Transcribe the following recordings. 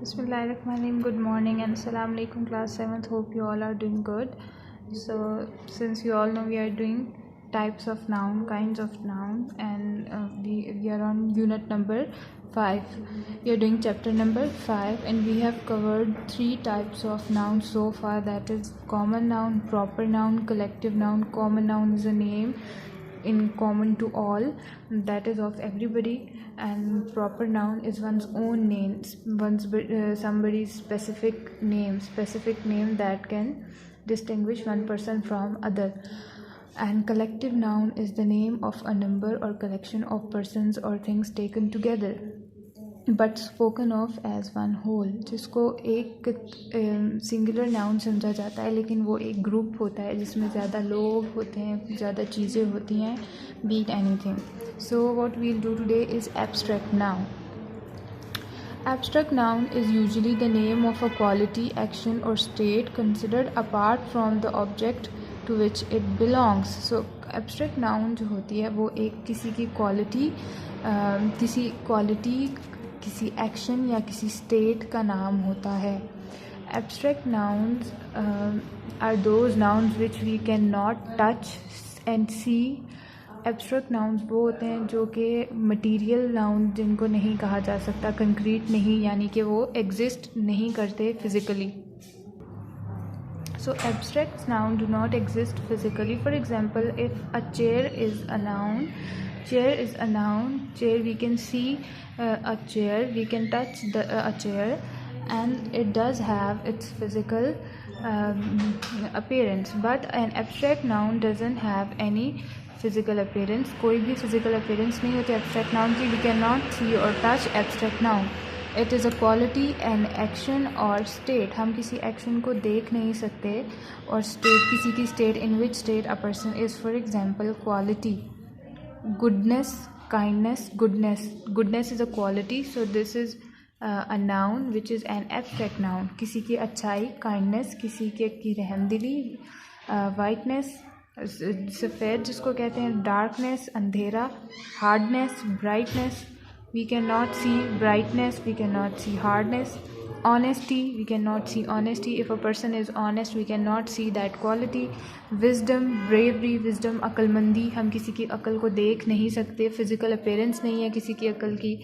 Bismillahirrahmanirrahim. Good morning and Assalamu alaikum class 7th. Hope you all are doing good. So since you all know, we are doing types of noun, kinds of noun, and we are on unit number 5. We are doing chapter number 5, and we have covered 3 types of nouns so far, that is common noun, proper noun, collective noun. Common noun is a name in common to all, that is of everybody, and proper noun is one's own name, somebody's specific name that can distinguish one person from other. And collective noun is the name of a number or collection of persons or things taken together but spoken of as one whole, जिसको एक singular noun समझा जाता है, लेकिन वो एक group होता है जिसमें ज़्यादा लोग होते हैं, ज़्यादा चीज़ें होती हैं, beat anything. So what we'll do today is abstract noun. Abstract noun is usually the name of a quality, action or state considered apart from the object to which it belongs. So abstract noun जो होती है वो एक किसी की quality किसी action या किसी स्टेट का नाम होता है. Abstract nouns are those nouns which we cannot touch and see. Abstract nouns वो होते हैं जो कि मटीरियल नाउन जिनको नहीं कहा जा सकता, कंक्रीट नहीं, यानी कि वो एग्जिस्ट नहीं करते physically. So abstract noun do not exist physically. For example, if a chair is a noun, chair we can see a chair, we can touch a chair, and it does have its physical appearance, but an abstract noun doesn't have any physical appearance. कोई भी physical appearance नहीं होती abstract noun की. We cannot see or touch abstract noun. It is a quality, an action or state. हम किसी action को देख नहीं सकते, और state किसी की state, in which state a person is. For example, quality, goodness, kindness. Goodness is a quality, so this is a noun which is an abstract noun. किसी की अच्छाई, kindness, किसी की रहमदिली, whiteness, सफ़ेद जिसको कहते हैं, डार्कनेस, अंधेरा, hardness, brightness. We can not see brightness, we can not see hardness. Honesty, we can not see honesty. If a person is honest, we can not see that quality. Wisdom, bravery. Wisdom अक्लमंदी, हम किसी की अक्ल को देख नहीं सकते, physical appearance नहीं है किसी की अक्ल की,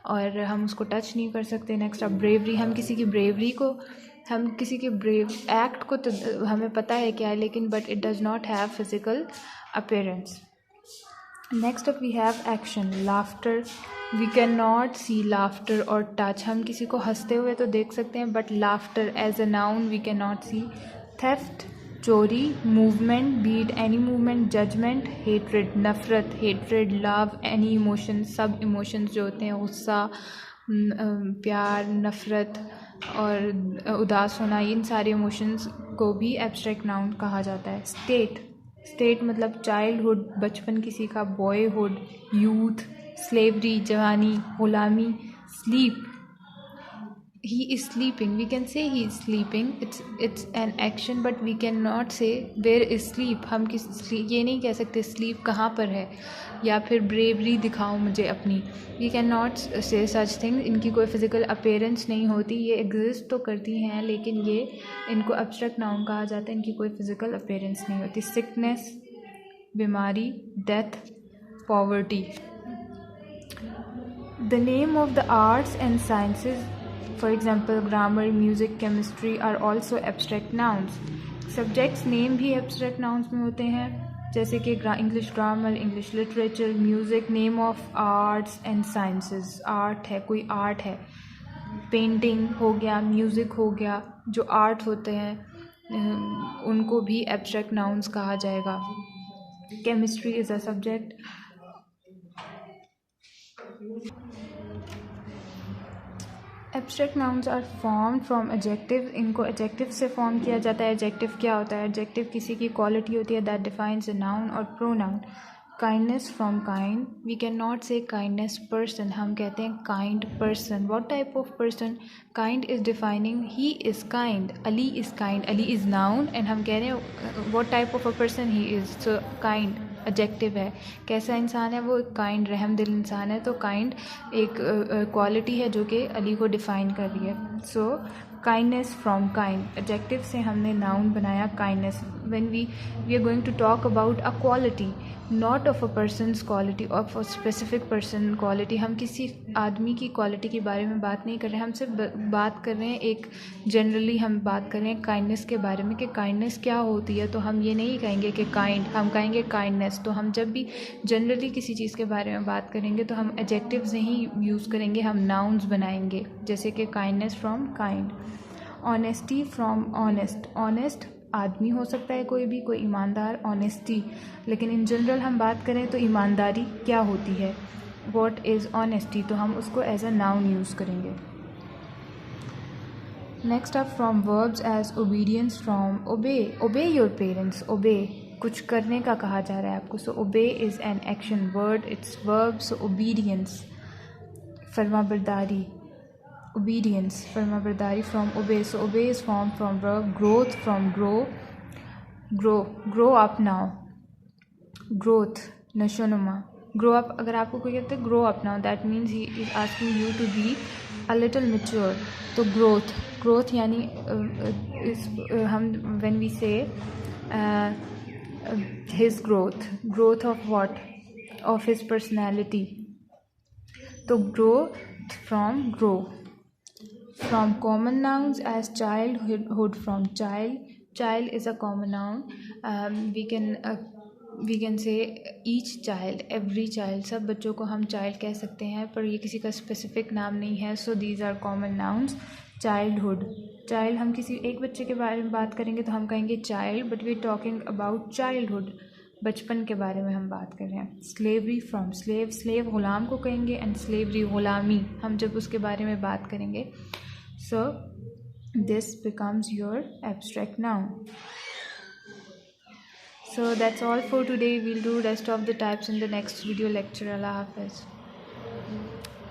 और हम उसको टच नहीं कर सकते. नेक्स्ट अब ब्रेवरी, हम किसी के ब्रेव एक्ट को तो हमें पता है क्या है, लेकिन but it does not have physical appearance. Next up we have action. Laughter, we can not see laughter और टच. हम किसी को हंसते हुए तो देख सकते हैं, but laughter as a noun we can not see. Theft, चोरी. Movement, beat any movement. Judgement, hatred, नफ़रत, हेट्रेड, लव, एनी इमोशन. सब इमोशंस जो होते हैं, गुस्सा, प्यार, नफ़रत और उदास होना, इन सारे इमोशंस को भी एब्स्ट्रैक्ट नाउन कहा जाता है. स्टेट मतलब चाइल्डहुड, बचपन किसी का, बॉयहुड, यूथ, स्लेवरी, जवानी, गुलामी. Sleep, he is sleeping, we can say he is sleeping, it's an action, but we cannot say where is sleep. हम ये नहीं कह सकते sleep कहाँ पर है, या फिर bravery दिखाओ मुझे अपनी. we cannot say such things. इनकी कोई physical appearance नहीं होती, ये exist तो करती हैं, लेकिन ये इनको abstract noun कहा जाता है, इनकी कोई physical appearance नहीं होती. sickness, बीमारी, death, poverty. the name of the arts and sciences, for example grammar, music, chemistry, are also abstract nouns. subjects name भी abstract nouns में होते हैं, जैसे कि English grammar, English literature. Music, name of arts and sciences. Art है, कोई art है, painting हो गया, म्यूज़िक हो गया. जो आर्ट होते हैं उनको भी abstract nouns कहा जाएगा. Chemistry is a subject. Abstract nouns are form from adjective. इनको एडजेक्टिव से फॉर्म किया जाता है. एडजेक्टिव क्या होता है? एडजेक्टिव किसी की क्वालिटी होती है दैट डिफाइंस अ नाउन और pronoun. Kindness from kind, we can not say kindness person, हम कहते हैं kind person. What type of person? Kind is defining he is kind. Ali is kind, Ali is noun, and हम कह रहे हैं what type of a person he is, so kind. Adjective है। कैसा इंसान है वो? काइंड, रहम दिल इंसान है। तो काइंड एक क्वालिटी है जो कि अली को डिफ़ाइन कर रही है। So kindness from kind, adjective से हमने नाउन बनाया kindness. When we are going to talk about a quality, not of a person's quality, of a specific person quality. हम किसी आदमी की क्वालिटी के बारे में बात नहीं कर रहे हैं, हम सिर्फ बात कर रहे हैं एक जनरली हम बात कर रहे हैं काइंडनेस के बारे में कि काइंडनेस क्या होती है। तो हम ये नहीं कहेंगे कि काइंड, हम कहेंगे काइंडनेस। तो हम जब भी जनरली किसी चीज़ के बारे में बात करेंगे तो हम एडजेक्टिव्स नहीं यूज़ करेंगे, हम नाउन्स बनाएंगे, जैसे कि kindness from kind. Honesty from honest, honest आदमी हो सकता है कोई भी, कोई ईमानदार, ऑनेस्टी। लेकिन इन जनरल हम बात करें तो ईमानदारी क्या होती है, व्हाट इज़ ऑनेस्टी, तो हम उसको एज अ नाउन यूज़ करेंगे। Next up from verbs as obedience from obey, obey your parents, ओबे कुछ करने का कहा जा रहा है आपको। So obey is an action word, it's verb. So obedience फरमाबरदारी, obedience फरमाबरदारी from obey. So obey is form from verb, growth from grow, grow up now, growth नशोनुमा, ग्रो अप। अगर आपको कोई कहते हैं grow up now, that means he is asking you to be a little mature. तो growth, growth यानी हम when we say his growth, growth of what, of his personality. तो growth from grow. From common nouns as childhood, from child is a common noun. We can say each child, every child, सब बच्चों को हम child कह सकते हैं, पर ये किसी का specific नाम नहीं है। So these are common nouns. childhood, child, हम किसी एक बच्चे के बारे में बात करेंगे तो हम कहेंगे child, but we are talking about childhood, बचपन के बारे में हम बात कर रहे हैं। स्लेवरी फ्रॉम स्लेव, स्लेव ग़ुलाम को कहेंगे, एंड स्लेवरी ग़ुलामी हम जब उसके बारे में बात करेंगे। So this becomes your abstract noun. So that's all for today. We'll do rest of the types in the next video lecture. Allah Hafiz.